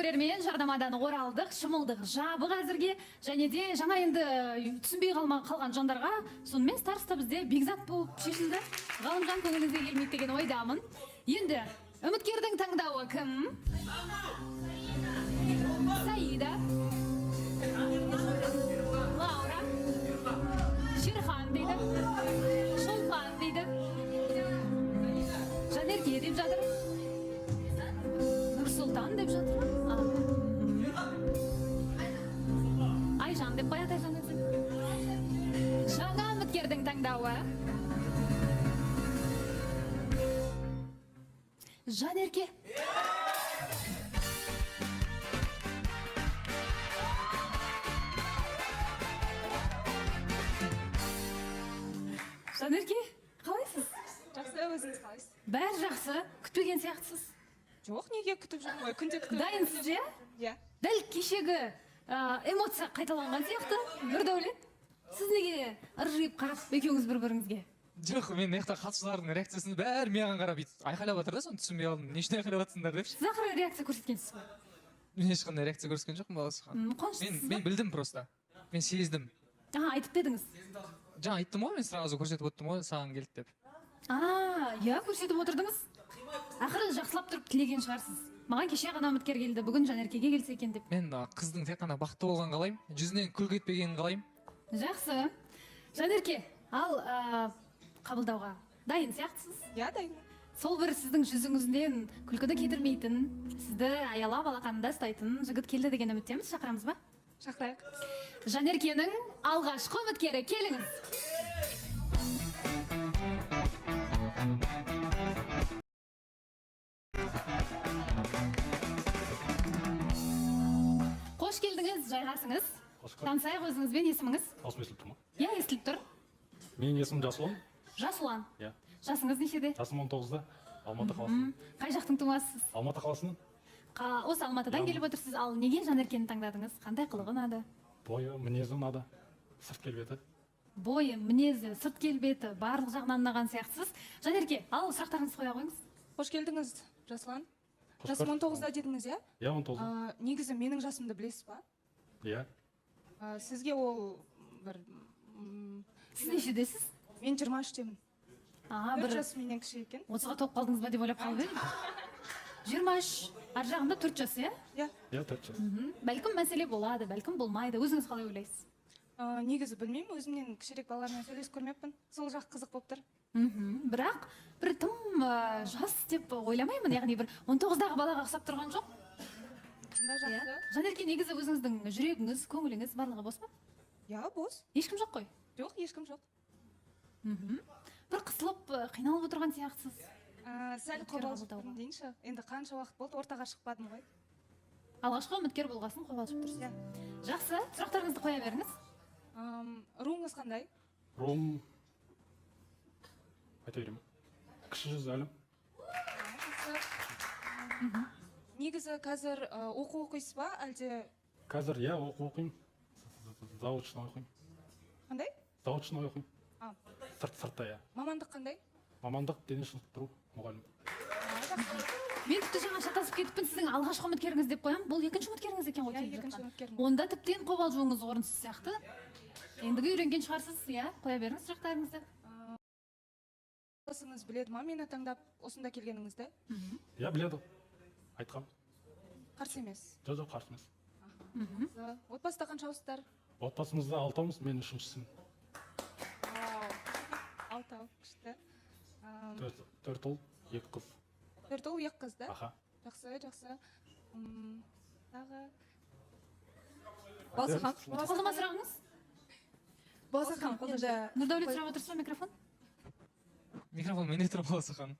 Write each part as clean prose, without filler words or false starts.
көрермен, жарнамадан оралдық, шымылдық жабық әзірге, және де жаңа енді түсінбей қалған жандарға, сонымен староста бізде бекзат болып шешілді. Ғалымжан, көңіліңізге келмейді деген ойдамын. Енді үміткердің таңдауы кім? Саида, Лаура, Шерхан дейді, Шолпан дейді, Жанерке деп жатыр, Нұрсұлтан деп жатыр, Айжан деп қояды. Айжан өзі. Жаңа үміткердің таңдауы Жанерке. Жанерке, қалайсыз? Жақсы, өзіңіз қалайсыз? Бәрі жақсы, күтпеген сияқтысыз. Жоқ, неге күтіп жүрмін ғой, күнде күтіп. Дайынсыз, иә? Иә. Дәл кешегі эмоция қайталанған сияқты, Нұрдәулет. Сіз неге ыржиып қарап екеуіңіз бір-біріңізге? Жоқ, мен мына қатысушылардың реакциясын бәрі маған қарап айқайлап жатыр да, соны түсінбей қалдым. Не үшін айқайлап жатсыңдар депші. Сіз ақыры реакция көрсеткенсіз ғой? Мен ешқандай реакция көрсеткен жоқпын, баласы ханым. Мен білдім просто. Мен сездім. Айтып дедіңіз. Жаңа айттым ғой, мен сразу көрсетіп өттім ғой, саған келді деп. Иә, көрсетіп отырдыңыз. Ақыры жақсылап тұрып тілеген шығарсыз. Маған кеше ғана үміткер келді, бүгін Жанеркеге келсе екен деп. Мен қыздың тек қана бақытты болғанын қалаймын, жүзінен күлкі етпегенін қалаймын. Жақсы. Жанерке, ал қабылдауға дайын сияқтысыз? Иә, дайын. Сол бір сіздің жүзіңізден күлкіді кетірмейтін, сізді аялап алақанында ұстайтын жігіт келді деген үміттеміз, шақырамыз ба? Шақырайық. Жанеркенің алғашқы үміткері, келіңіз. Қош келдіңіз, жайғасыңыз. Танысайық, өзіңізбен, есіміңіз? Дауысым естіліп тұр ма? Иә, естіліп тұр. Менің есімім Жасұлан. Жасұлан. Иә. Жасыңыз нешеде? Жасым 19-да, Алматы қаласынан. Қай жақтың тумасысыз? Алматы қаласынан. Осы Алматыдан келіп отырсыз, ал неге Жанеркені таңдадыңыз? Қандай қылығы ұнады? Бойы, мінезі ұнады, сырт келбеті. Бойы, мінезі, сырт келбеті, барлық жағынан ұнаған сияқтысыз. Жанерке, ал сұрақтарыңызды қоя қойыңыз. Қош келдіңіз, Жасұлан. Жасым 19-да дедіңіз, иә? Иә, 19-да. Негізі менің жасымды білесіз ба? Иә. Сізге ол бір... Сіз нешедесіз? Мен 23-темін. Бір жас менен кіші екен. 30-ға топ қалдыңыз ба деп ойлап қалып едім. 23, ар жағында 4 жас, иә? Иә. Иә, 4 жас. Бәлкім мәселе болады, бәлкім болмайды. Өзіңіз қалай ойлайсыз? Негізі білмеймін, өзімнен кішірек балалармен сөйлесіп көрмеппін. Сол жақ қызық болып тұр. Бірақ бір тым жас деп ойламаймын, яғни бір 19-дағы балаға ұқсап тұрған жоқ. Жақсы. Жанерке, негізі өзіңіздің жүрегіңіз, көңіліңіз барлығы бос па? Иә, бос. Ешкім жоқ қой? Жоқ, ешкім жоқ. Бір қысылып, қиналып отырған сияқтысыз. Сәл қобалжыппын дейінші. Енді қанша уақыт болды, ортаға шықпадым ғой. Алғашқы үміткер болғасын қобалжып тұрсыз. Жақсы, сұрақтарыңызды қоя беріңіз. Руыңыз қандай? Руым... айта беремін. Кіші жүз әлім. Негізі қазір оқу оқисыз ба, әлде... Қазір, иә, оқу оқимын. Заочно оқимын. Қандай? Заочно оқимын. Сыртта, иә. Мамандық қандай? Мамандық дене шынықтыру мұғалім. Мен тіпті жаңа шатасып кетіппін, сіздің алғашқы үміткеріңіз деп қоямын. Бұл екінші үміткеріңіз екен ғой? Иә, екінші үміткерім. Онда тіптен қобалжуыңыз орынсыз сияқты. Ендігі үйренген шығарсыз, иә? Қоя беріңіз сұрақтарыңызды. Досыңыз біледі ма мені таңдап осында келгеніңізді? Иә, біледі. Айтқам. Қарсы емес? Жоқ, қарсы емес. Отбасыда қаншаусыздар? Отбасымызда 6-мыз, мен 3-шісімін. 6 күшті. 4 ұл, 2 қыз. 4 ұл, 2 қыз, да? Аха. Жақсы. Тағы... Балсахан, қолды ма сұрағыңыз? Балсахан, қолды. Нұрдәулет сұрап отырсыз ба микрофон? Микрофон менде тұр, баласы ханым.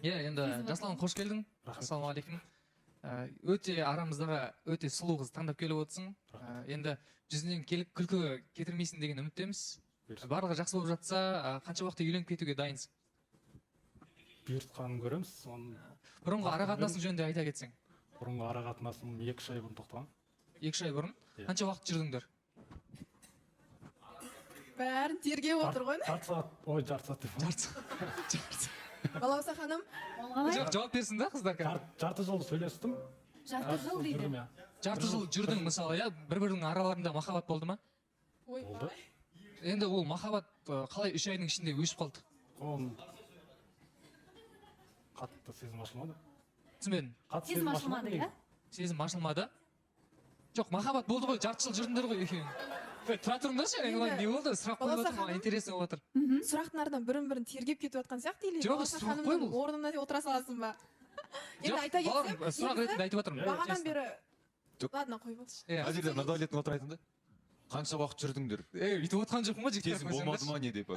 Иә, енді Жасұлан, қош келдің. Ассалаумағалейкум. Өте арамыздағы өте сұлу қыз таңдап келіп отырсың. Енді жүзінен күлкі кетірмейсің деген үміттеміз. Барлығы жақсы болып жатса, қанша уақытта үйленіп кетуге дайынсың? Бұйыртқанын көреміз. Бұрынғы ара қатынасың жөнінде айта кетсең. Бұрынғы ара қатынасым 2 ай бұрын тоқтаған. 2 ай бұрын? Қанша уақыт жүрдіңдер? Бәрін тергеп отыр ғой. Жарты сағат, ой, жарты сағат деп. Жарты Балауса ханым, Қалай? Жауап берсін да қыздар қазір. Жарты жыл сөйлестім. Жарты жыл дейді. Жүрдім, иә. Жарты жыл жүрдің мысалы, иә, бір-бірінің араларында махаббат болды ма? ой, Болды. Енді ол махаббат қалай 3 айдың ішінде өшіп қалды? Ол қатты сезім ашылмады. Түсінбедім. Қатты Сезім ашылмады, иә? Сезім ашылмады. Жоқ, махаббат болды ғой, жарты жыл жүрдіңдер ғой екеуің. Тұра тұрыңдаршы, не болды? Сұрақ қойып Балауса отырмын, ханым. интересно болып отыр. сұрақтың артынан бірін-бірін тергеп кетіп жатқан сияқты или Жоқ, Балауса сұрақ қой ханымның бұл. орнына отыра саласың ба? Енді Жоқ, айта бауырым, кетсем, сұрақ ретінде айтып отырмын. бағанадан честно. бері Жоқ. ладно қой болшы. Иә. Мына жерде нұрдәулеттің отырайтын да. Қанша уақыт жүрдіңдер? Өйтіп отқан жоқпын ғой жігіттер. Кезім болмады ма не деп.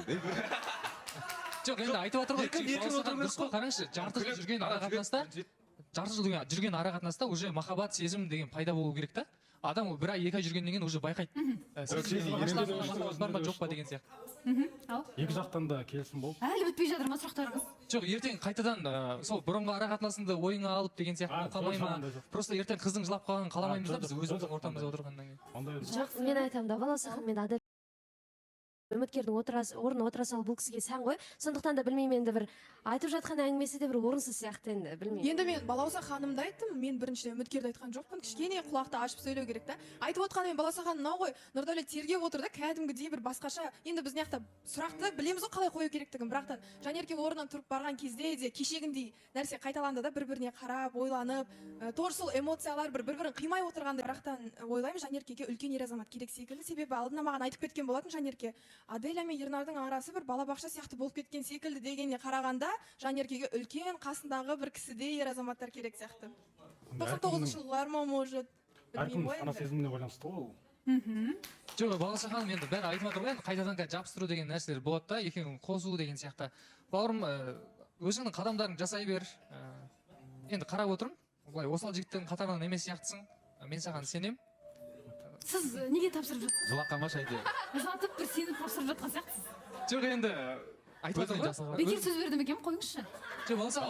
Жоқ, енді айтып отыр ғой. Еркін Балауса отыру ханым, дұрыс қой, қараңызшы, жарты жыл жүрген ара қатынаста, жарты жыл жүрген ара қатынаста уже махаббат, сезім деген пайда болу керек та. Адам ол 1 ай 2 ай жүргеннен кейін уже байқайды. Махаббат бар ма жоқ па деген сияқты. Ау. Екі жақтан да келісім болып. Әлі бітпей жатыр ма сұрақтарыңыз? Жоқ, ертең қайтадан сол бұрынғы ара қатынасыңды ойыңа алып деген сияқты болып қалмай ма? ондай жоқ. Просто ертең қыздың жылап қалғанын қаламаймыз да жоқ, біз жоқ, өзіміздің жоқ, ортамызда ондай. отырғаннан кейін. Ондай Жоқ, мен айтамын да, балауса ханым, мен ада үміткердің орнына отыра салу бұл кісіге сан ғой. Сондықтан да білмеймін, енді бір айтып жатқан әңгімесі де бір орынсыз сияқты, енді білмеймін. Енді мен Балауса ханымды айттым, мен біріншіден үміткерді айтқан жоқпын, кішкене құлақты ашып сөйлеу керек та. Айтып отқаным Балауса ханым мынау ғой, Нұрдәулет тергеп отыр да, кәдімгідей бір басқаша. Енді біз мына сұрақты білеміз ғой қалай қою керектігін, бірақтан Жанерке орнынан тұрып барған кезде де кешегіндей нәрсе қайталанды да, бір-біріне қарап, ойланып, тоже сол эмоциялар бір-бірін қимай отырғанда, бірақтан ойлаймын Жанеркеге үлкен ер азамат керек секілді, себебі алдына маған айтып кеткен болатын Жанерке. Аделя мен Ернардың арасы бір балабақша сияқты болып кеткен секілді дегеніне қарағанда, Жанеркеге үлкен қасындағы бір кісідей ер азаматтар керек сияқты. 99 жылғылар ма, может, білмеймін әркімнің ғой сана енді. сезіміне байланысты ғой ол. Жоқ, Балауса ханым енді бәрі айтып отыр ғой, енді қайтадан жабыстыру деген нәрселер болады да, екеуін қосу деген сияқты. Бауырым, өзіңнің қадамдарың жасай бер. Енді қарап отырмын, былай осал жігіттің қатарынан емес сияқтысың. Мен саған сенем. Сіз неге тапсырып жатсыз? Жылаққа ма шайды? Ұзатып бір сеніп тапсырып жатқан сияқтысыз. Жоқ, енді айтып отыр ғой. Бекер сөз бердім екен, қойыңызшы. Жоқ, болса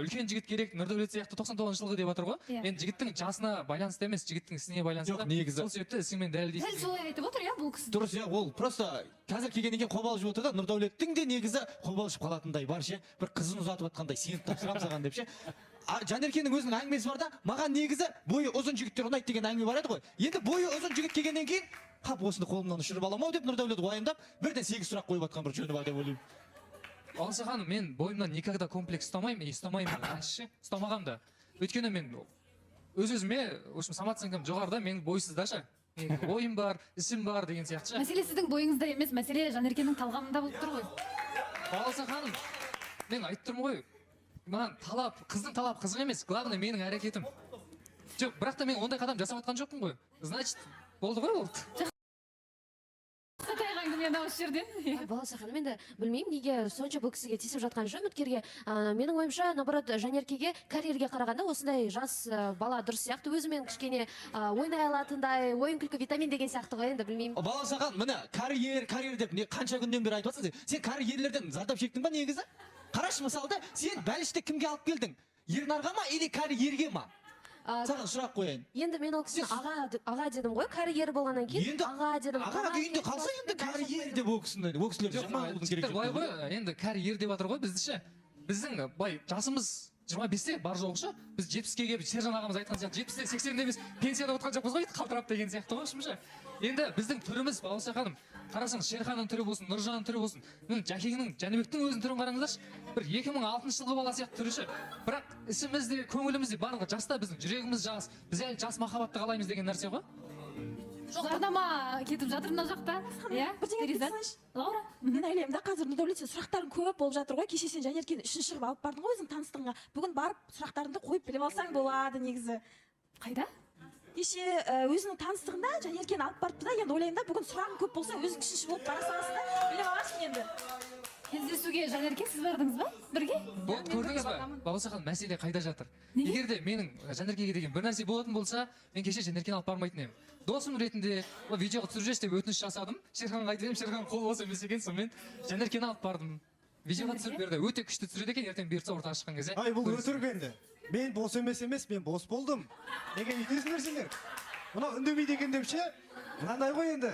үлкен жігіт керек, Нұрдәулет сияқты 99 жылғы деп отыр ғой. Иә. Енді жігіттің жасына байланысты емес, жігіттің ісіне байланысты. Жоқ, негізі. Сол себепті ісіңмен дәлелдейсің. Дәл солай айтып отыр, иә, бұл кісі. Дұрыс, иә, ол просто қазір келгеннен кейін қобалжып отыр да, Нұрдәулеттің де негізі қобалжып қалатындай бар ше, бір қызын ұзатып жатқандай сеніп тапсырамын саған деп ше. Жанеркенің өзінің әңгімесі бар да, маған негізі бойы ұзын жігіттер ұнайды деген әңгіме бар еді ғой. Енді бойы ұзын жігіт келгеннен кейін, қап осыны қолымнан ұшырып аламын ау деп Нұрдәулет уайымдап, бірден 8 сұрақ қойып жатқан бір жөні бар деп ойлаймын. Балауса ханым, мен бойымнан никогда комплекс ұстамаймын, ұстамағам да. Өйткені мен өз-өзіме, в общем, самооценкам жоғарыда, мен бойсыз да ше. Ойым бар, ісім бар деген сияқты ше. Мәселе сіздің бойыңызда емес, мәселе Жанеркенің талғамында болып тұр ғой. Балауса ханым, мен айтып тұрмын ғой, маған талап, қыздың талап қызық емес, главное менің әрекетім. Жоқ, бірақ та мен ондай қадам жасап жатқан жоқпын ғой. Значит, болды ғой ол. Қытайға әңгімені осы жерден. Балауса ханым, енді білмеймін, неге сонша бұл кісіге тиісіп жатқан жөн үміткерге. Менің ойымша, наоборот, Жанеркеге карьерге қарағанда осындай жас бала дұрыс сияқты, өзімен кішкене ойнай алатындай, ойын күлкі витамин деген сияқты ғой, енді білмеймін. Балауса ханым, міне карьер деп қанша күннен бері айтып жатсыз? Сен карьерлерден зардап шектің ба негізі? Қарашы мысалда, сен бәлішті кімге алып келдің? Ернарға ма или карьерге ма? Саған сұрақ қояйын. Енді мен ол кісіні аға дедім ғой, карьер болғаннан кейін Енді аға дедім. аға күйінде қалса енді карьер деп ол кісілерді жаман қылудың керек былай жоқ. ғой, енді карьер деп жатыр ғой бізді ше. Біздің былай жасымыз 25-те бар жоғы ше. Біз 70-ке келіп Сержан ағамыз айтқан сияқты 70-те 80-де емес пенсияда отырған жоқпыз ғой, қалтырап деген сияқты ғой ше. Енді біздің түріміз, Балауса ханым, қарасаң Шерханның түрі болсын, Нұржанның түрі болсын, Жәкеңнің, Жәнібектің өзінің түрін қараңыздаршы. Бір 2006 жылғы бала сияқты түрі ше. Бірақ ісіміз де, көңіліміз де барлығы жаста, біздің жүрегіміз жас. Біз әлі жас махаббатты қалаймыз деген нәрсе ғой. Жарнама кетіп жатыр мына жақта. Иә, Перизат. Лаура. Мен ойлаймын да, қазір Нұрдәулет, сен сұрақтарың көп болып жатыр ғой. Кеше сен Жанеркені үшінші шығып алып бардың ғой өзің таныстығыңа. Бүгін барып сұрақтарыңды қойып біліп алсаң болады негізі. Қайда? Кеше өзінің таныстығында Жанеркені алып барыпты да, енді ойлаймын да, бүгін сұрағың көп болса өзің үшінші болып бара саласың да, біліп аласың енді. Кездесуге Жанерке сіз бардыңыз ба? Бірге? Болды, көрдіңіз ба? Балауса ханым, мәселе қайда жатыр? Егер де менің Жанеркеге деген бір нәрсе болатын болса, мен кеше Жанеркені алып бармайтын едім. Досым ретінде видеоға түсіріп жіберші деп өтініш жасадым. Шерханға айтып едім, Шерхан қолы бос емес екен, сонымен Жанеркені алып бардым. Видеоға түсіріп берді. Өте күшті түсіреді екен, ертең бұйыртса ортаға шыққан кезде. Ай, бұл өтірік енді. Мен бос емес, мен бос болдым. Неге өйтесіңдер сендер? мынау үндемейді екен деп ше мынандай ғой енді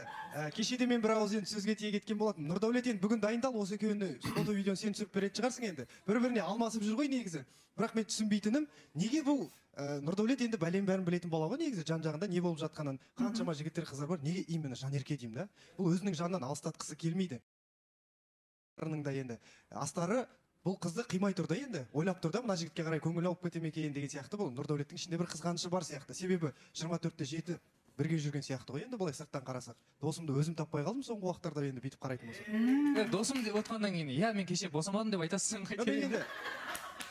кешеде мен бір ауыз енді сөзге тиек еткен болатын Нұрдәулет енді бүгін дайындал осы екеуіне фото видеоны сен түсіріп беретін шығарсың енді бір біріне алмасып жүр ғой негізі бірақ мен түсінбейтінім неге бұл Нұрдәулет енді бәлем бәрін білетін бала ғой негізі жан жағында не болып жатқанын қаншама жігіттер қыздар бар неге именно жанерке деймін да бұл өзінің жанынан алыстатқысы келмейді да енді астары бұл қызды қимай тұр да енді ойлап тұр да мына жігітке қарай көңіл алып кете ме екен деген сияқты бұл Нұрдәулеттің ішінде бір қызғанышы бар сияқты себебі 24-те 7 бірге жүрген сияқты ғой енді былай сырттан қарасақ досымды өзім таппай қалдым соңғы уақыттарда енді бүйтіп қарайтын болсам досым деп отқаннан кейін иә мен кеше босамадым деп айтасың енді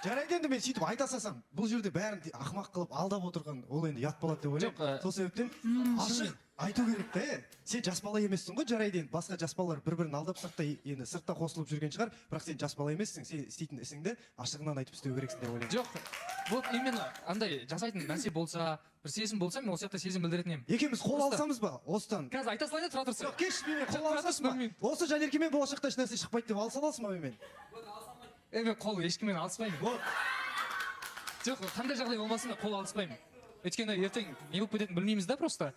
жарайды енді мен сөйтіп айта салсам бұл жерде бәрін ақымақ қылып алдап отырған ол енді ұят болады деп ойлаймын сол себептен ашық айту керек та сен жас бала емессің ғой жарайды енді басқа жас балалар бір бірін алдап енді сыртта қосылып жүрген шығар бірақ сен жас бала емессің сен істейтін ісіңді ашығынан айтып істеу керексің деп ойлаймын жоқ вот именно андай жасайтын нәрсе болса бір сезім болса мен осы жақта сезім білдіретін едім екеуміз қол алсамыз ба осыдан қазір айта салайын тұра тұрсың жоқ кеш менімен қол алсасын ба осы жанеркемен болашақта еш нәрсе шықпайды деп алса аласың ба менімен мен қол ешкіммен алыспаймын жоқ қандай жағдай болмасын да қол алыспаймын өйткені ертең не болып кететінін білмейміз да просто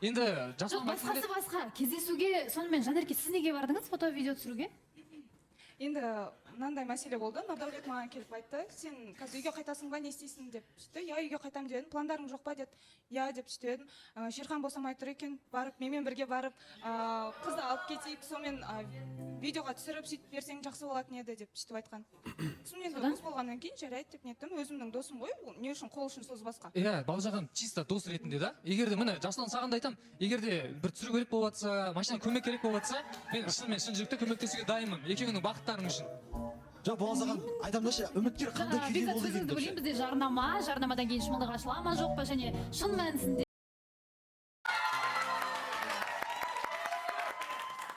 енді жоқ басқасы басқа кездесуге сонымен жанерке сіз неге бардыңыз фото видео түсіруге енді мынандай мәселе болды Нұрдәулет маған келіп айтты сен қазір үйге қайтасың ба не істейсің деп сөйтті иә үйге қайтамын дедім пландарың жоқ па деді иә деп сөйтіп едім Шерхан босамай тұр екен барып менімен бірге барып қызды алып кетейік сонымен видеоға түсіріп сөйтіп берсең жақсы болатын еді деп сөйтіп айтқан сосын енді дос болғаннан кейін жарайды деп неттім өзімнің досым ғой не үшін қол үшін созбасқа иә балжаған чисто дос ретінде да егер де міне жасұлан саған да айтамын егер де бір түсіру керек болып жатса машина көмек керек болып жатса мен шынымен шын жүректе көмектесуге дайынмын екеуіңнің бақыттарың үшін жоқ баласаған айтамын да ше үміткер қандай күйде бекзат болды екен өзіңізді деп білейін бізде жарнамадан кейін шымылдық ашыла ма жоқ па және шын мәнісінде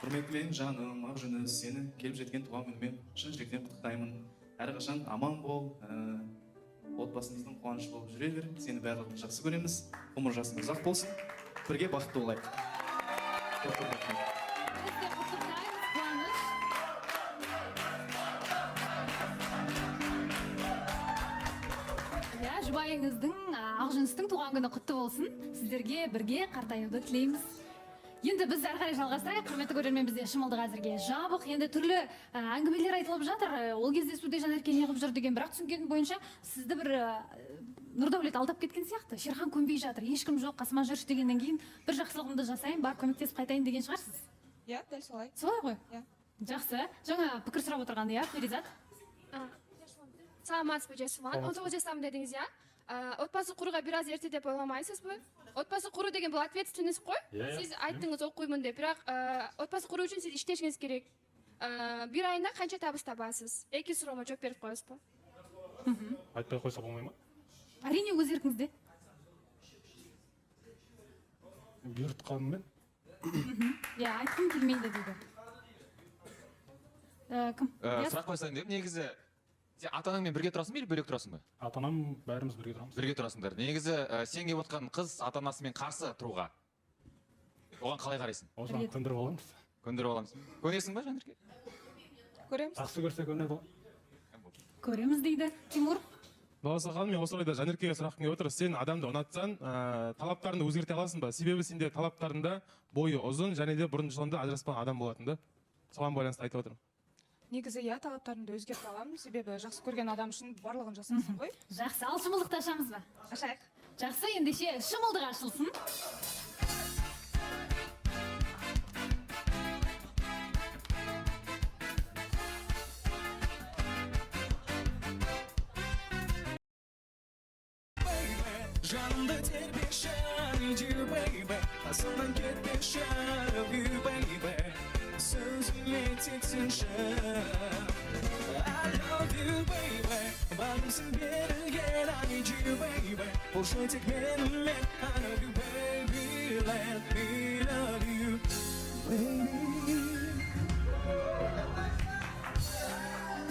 құрметпен жаным ақжүніс сені келіп жеткен туған күнімен шын жүректен құттықтаймын әрқашан аман бол отбасымыздың қуанышы болып жүре бер сені барлығымыз жақсы көреміз ғұмыр жасың ұзақ болсын бірге бақытты болайық иә жұбайыңыздың ақжүністің туған күні құтты болсын сіздерге бірге қартаюды тілейміз енді біз әрі қарай жалғастырайық құрметті көрермен бізде шымылдық әзірге жабық енді түрлі әңгімелер айтылып жатыр ол кездесуде жанерке неғып жүр деген бірақ түсінгенім бойынша сізді бір Нұрдәулет алдап кеткен сияқты Шерхан көнбей жатыр ешкім жоқ қасыма жүрші дегеннен кейін бір жақсылығымды жасайын бар көмектесіп қайтайын деген шығарсыз иә дәл солай ғой иә жақсы жаңа пікір сұрап отырғанды иә Перизат саламатсыз ба жасұлан 19 жастамын дедіңіз иә отбасы құруға біраз ерте деп ойламайсыз ба отбасы құру деген бұл ответственность қой сіз айттыңыз оқимын деп бірақ отбасы құру үшін сіз іштешіңіз керек бір айында қанша табыс табасыз екі сұрауыма жауап беріп қоясыз ба айтпай қойса болмай ма әрине өз еркіңізде бұйыртқанмен иә айтқым келмейді дейді кім сұрақ қойсайын деп негізі сен ата анаңмен бірге тұрасың ба или бөлек тұрасың ба ата анам бәріміз бірге тұрамыз бірге тұрасыңдар негізі сен келіп отқан қыз ата анасымен қарсы тұруға оған қалай қарайсың осыған көндіріп аламыз көндіріп аламыз көнесің ба жанерке көреміз жақсы көрсе көнеді ғой көреміз дейді Тимур баласа ханым мен осы орайда жанеркеге сұрақ келіп отыр сен адамды ұнатсаң талаптарыңды өзгерте аласың ба себебі сенде талаптарында бойы ұзын және де бұрын жылында ажыраспаған адам болатын да соған байланысты айтып отырмын негізі иә талаптарымды өзгерте аламын себебі жақсы көрген адам үшін барлығын жасайсың ғой жақсы ал шымылдықты ашамыз ба ашайық жақсы ендеше шымылдық ашылсын жанымды тербеші dear baby қасымнан кетпеші love you baby сөзіме тексінші I love you baby бағымсың берілген I need you baby бұл жай тек менімен I love you baby let me love you baby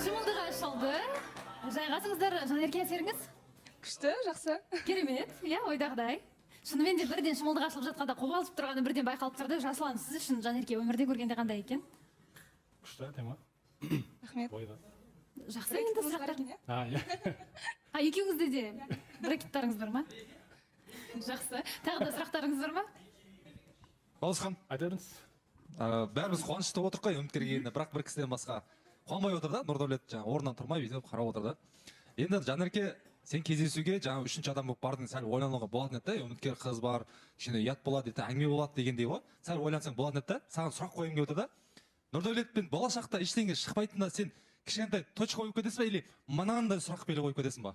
шымылдық ашылды жайғасыңыздар жанерке әсеріңіз күшті жақсы керемет иә ойдағыдай шынымен де бірден шымылдық ашылып жатқанда қобалжып тұрғаны бірден байқалып тұрды жасұлан сіз үшін жанерке өмірде көргенде қандай екен күшті әдемі рахмет бойда жақсы енді сұрақтар иә екеуіңізде де брекеттарыңыз бар ма Жақсы. Тағы да сұрақтарыңыз бар ма? Бауырхан, айта беріңіз. бәріміз қуанышты отырық қой үміткер келгеніне, бірақ бір кісіден басқа қуанбай отыр да, Нұрдәулет жаңа орнынан тұрмай бүйтіп қарап отыр да. Енді Жанерке, сен кездесуге жаңа үшінші адам болып бардың, сәл ойлануға болатын еді да, үміткер қыз бар, кішкене ұят болады, әңгіме болады дегендей ғой. Сәл ойлансаң болатын еді да, саған сұрақ қойғым келіп отыр да. Нұрдәулетпен болашақта ештеңе шықпайтынына сен кішкентай точка қойып кетесің ба, или мынандай сұрақ белгі қойып кетесің ба?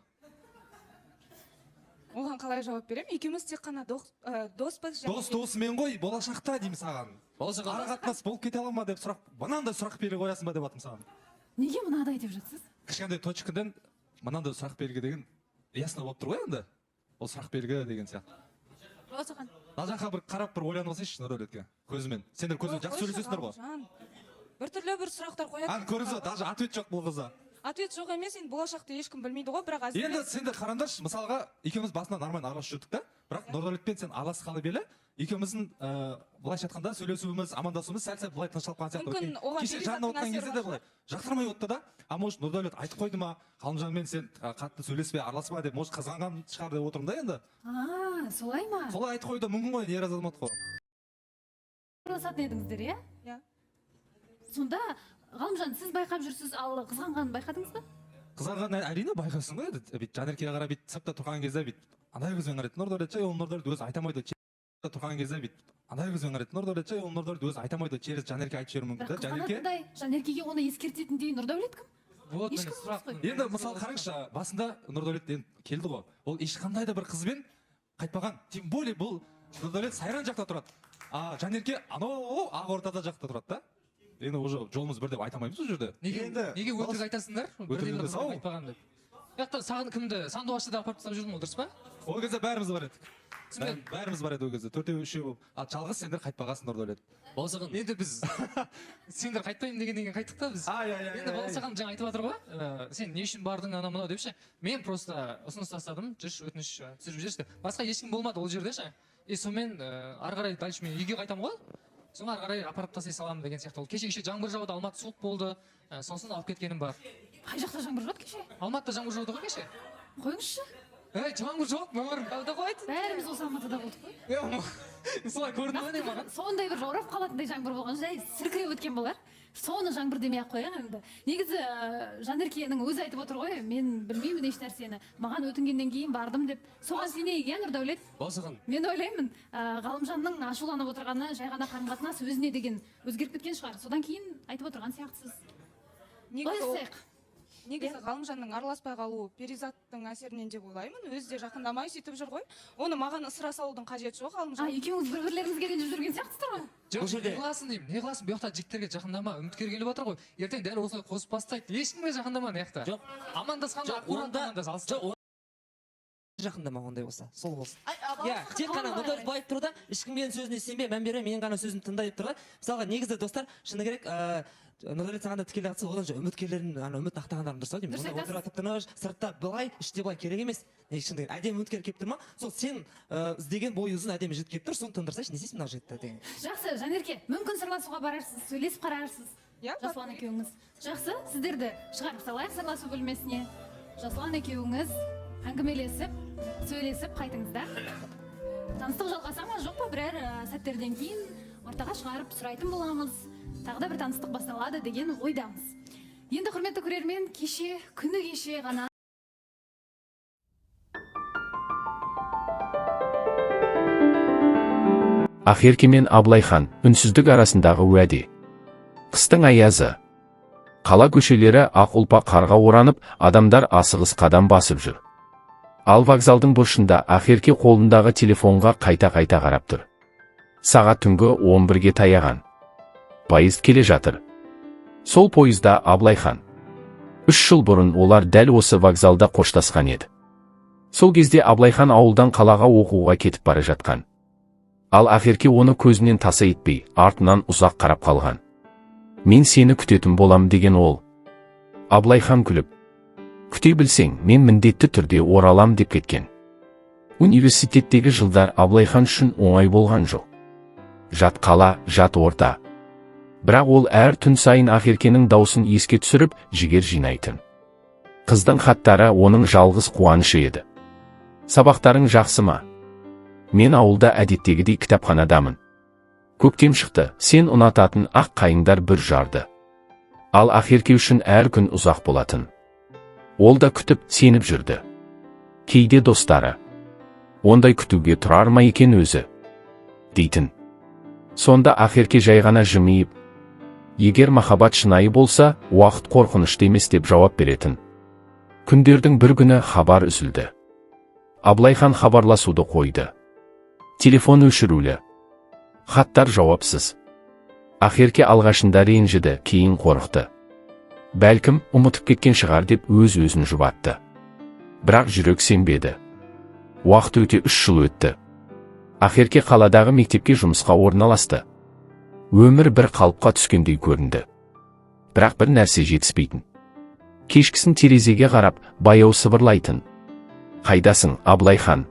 Оған қалай жауап беремін? Екеуміз тек қана доспыз. Досымен ғой, болашақта деймін саған. Ара қатынас болып кете ала ма деп сұрақ, мынандай сұрақ белгі қоясың ба деп атым саған. Неге мынадай деп жатсыз? Кішкентай точкадан мынандай сұрақ белгі деген ясно болып тұр ғой енді. Ол сұрақ белгі деген сияқты. Бауырхан. Мына жаққа бір қарап бір ойланып алсайшы Нұрдәулетке. Көзімен. Сендер көзімен жақсы сөйлесесіңдер ғой. Біртүрлі бір сұрақтар қояды. Көріңіз ба, даже ответ жоқ бұл қызда. Ответ жоқ емес, енді болашақты ешкім білмейді ғой, бірақ Енді сендер қараңдаршы, мысалға екеуміз басында нормально араласып жүрдік та, бірақ Нұрдәулетпен сен араласқалы белі, екеуміздің былайша айтқанда сөйлесуіміз, амандасуымыз сәл-сәл былай тынышталып қалған сияқты. Кеше жанына отырған кезде де былай жақтырмай отты да. А может Нұрдәулет айтып қойды ма, Ғалымжанмен сен қатты сөйлеспей араласпа деп, может қызғанған шығар деп отырмын да енді. Солай ма? Солай айтып қойды мүмкін ғой, ер азамат қой. Араласатын едіңіздер, иә? Иә. Сонда Ғалымжан, сіз байқап жүрсіз, ал қызғанғанын байқадыңыз ба? Қызғанғанын әрине байқайсың ғой, бүйтіп Жанеркеге қарап бүйтіп сыртта тұрған кезде бүйтіп андай көзбен қарайды. Нұрдәулет жай ол Нұрдәулет өзі айта алмайды. Тұрған кезде бүйтіп андай көзбен қарайды. Нұрдәулет жай ол Нұрдәулет өзі айта алмайды. Через Жанерке айтып жіберуі мүмкін да. Жанеркеге оны ескертетіндей Нұрдәулет кім? Вот міне сұрақ. Енді мысалы қараңызшы, басында Нұрдәулет келді ғой. Ол ешқандай да бір қызбен қайтпаған. Тем более бұл Нұрдәулет Сайран жақта тұрады. А Жанерке анау ақ ортада жақта тұрады да. Енді уже жолымыз бір деп айта алмаймыз ол жерде. Неге өтірік айтасыңдар? Бірден айтпаған деп. Яқта саған кімді сандуғашты апарып тастап жүрдің ол дұрыс па? Ол кезде бәріміз бар едік. Бәріміз бар еді ол кезде. Төртеу үшеу болып. Ал жалғыз сендер қайтпағансың Нұрдәулет. Баласаған енді біз сендер қайтпаймын дегеннен қайттық та біз. Енді Баласаған жаңа айтып жатыр ғой. Сен не үшін бардың ана мынау деп ше. Мен просто ұсыныс тастадым. Жүрші өтініш түсіріп жіберші деп. Басқа ешкім болмады ол жерде ше. Сонымен ары қарай дальше мен үйге қайтамын ғой. Соны ары қарай апарып тастай саламын деген сияқты. Кеше жаңбыр жауды, Алматы суық болды. Сосын алып кеткенім бар. Қай жақта жаңбыр жауды кеше? Алматыда жаңбыр жауды ғой кеше. Қойыңызшы. Жаңбыр жауды мамыр. Бәріміз осы Алматыда болдық қой. Солай көрінді ме не маған? Сондай бір жаурап қалатындай жаңбыр болған, жай сіркіреп өткен болар. Соны жаңбыр демей ақ қойған енді. Негізі Жанеркенің өзі айтып отыр ғой, мен білмеймін еш нәрсені. Маған өтінгеннен кейін бардым деп. Соған сенейік, иә Нұрдәулет? Баласаған. Мен ойлаймын, Ғалымжанның ашуланып отырғаны жай ғана қарым-қатынас өзіне деген өзгеріп кеткен шығар. Содан кейін айтып отырған сияқтысыз. Негізі Ғалымжанның араласпай қалуы перизаттың әсерінен деп ойлаймын. Өзі де жақындамай сөйтіп жүр ғой. Оны маған ысыра салудың қажеті жоқ Ғалымжан. Екеуіңіз бір-бірлеріңізге ренжіп жүрген сияқтысыздар ғой. Жоқ, не қыласың деймін, не қыласың? Бұяқта жігіттерге жақындама, үміткер келіп отыр ғой. Ертең дәл осылай қосып бастайды. Ешкімге жақындама мына жақта. Амандасқанда амандас алысты. Жақындама ондай болса, сол болсын. Иә, тек қана Нұрдәулет былай тұр да, ешкімнің сөзіне сенбе, мән берме, менің ғана сөзімді тыңда деп тұр да. Мысалға негізі достар, шыны керек, Нұрдәулет саған да тікелей қатысып, одан үміткерлердің үміт ақтағандарын дұрыс ау деймін. Онда отыра тыныш, сыртта былай, іште былай керек емес. Шыны керек, әдемі үміткер келіп тұр ма? Сол сен іздеген бойы ұзын әдемі жігіт келіп тұр, соны тындырсайшы, не істейсің мына жігітті деген. Жақсы, Жанерке, мүмкін сырласуға барарсыз, сөйлесіп қарарсыз. Жасұлан екеуіңіз. Жақсы, сіздерді шығарып салайық сырласу бөлмесіне. Жасұлан екеуіңіз әңгімелесіп, сөйлесіп қайтыңыздар. Таныстық жалғаса ма жоқ па, бірер сәттерден кейін ортаға шығарып сұрайтын боламыз. Тағы да бір таныстық басталады деген ойдамыз. Енді құрметті көрермен, күні кеше ғана Ақерке мен Абылайхан үнсіздік арасындағы уәде. Қыстың аязы. Қала көшелері ақ ұлпа қарға оранып, адамдар асығыс қадам басып жүр. Ал вокзалдың бұрышында Ақерке қолындағы телефонға қайта-қайта қарап тұр. Сағат түнгі 11-ге таяған. Поезд келе жатыр. Сол пойызда Абылайхан. 3 жыл бұрын олар дәл осы вокзалда қоштасқан еді. Сол кезде Абылайхан ауылдан қалаға оқуға кетіп бара жатқан. Ал Ақерке оны көзінен таса етпей, артынан ұзақ қарап қалған. Мен сені күтетін болам деген ол. Абылайхан күліп, күте білсең, мен міндетті түрде оралам деп кеткен. Университеттегі жылдар Абылайхан үшін оңай болған жоқ. Жат қала, жат орта. Бірақ ол әр түн сайын Ақеркенің даусын еске түсіріп, жігер жинайтын. Қыздың хаттары оның жалғыз қуанышы еді. Сабақтарың жақсы ма? Мен ауылда әдеттегідей кітапханадамын. Көктем шықты, сен ұнататын ақ қайыңдар бүр жарды. Ал Ақерке үшін әр күн ұзақ болатын. Ол да күтіп, сеніп жүрді. Кейде достары, ондай күтуге тұрар ма екен өзі? дейтін. Сонда Ақерке жай ғана жымиып, егер махаббат шынайы болса, уақыт қорқынышты емес деп жауап беретін. Күндердің бір күні хабар үзілді. Абылайхан хабарласуды қойды. Телефон өшірулі. Хаттар жауапсыз. Ақерке алғашында ренжіді, кейін қорықты. Бәлкім, ұмытып кеткен шығар деп өз-өзін жұбатты. Бірақ жүрек сенбеді. Уақыт өте 3 жыл өтті. Ақерке қаладағы мектепке жұмысқа орналасты. Өмір бір қалыпқа түскендей көрінді. Бірақ бір нәрсе жетіспейтін. Кешкісін терезеге қарап, баяу сыбырлайтын. Қайдасың, Абылайхан?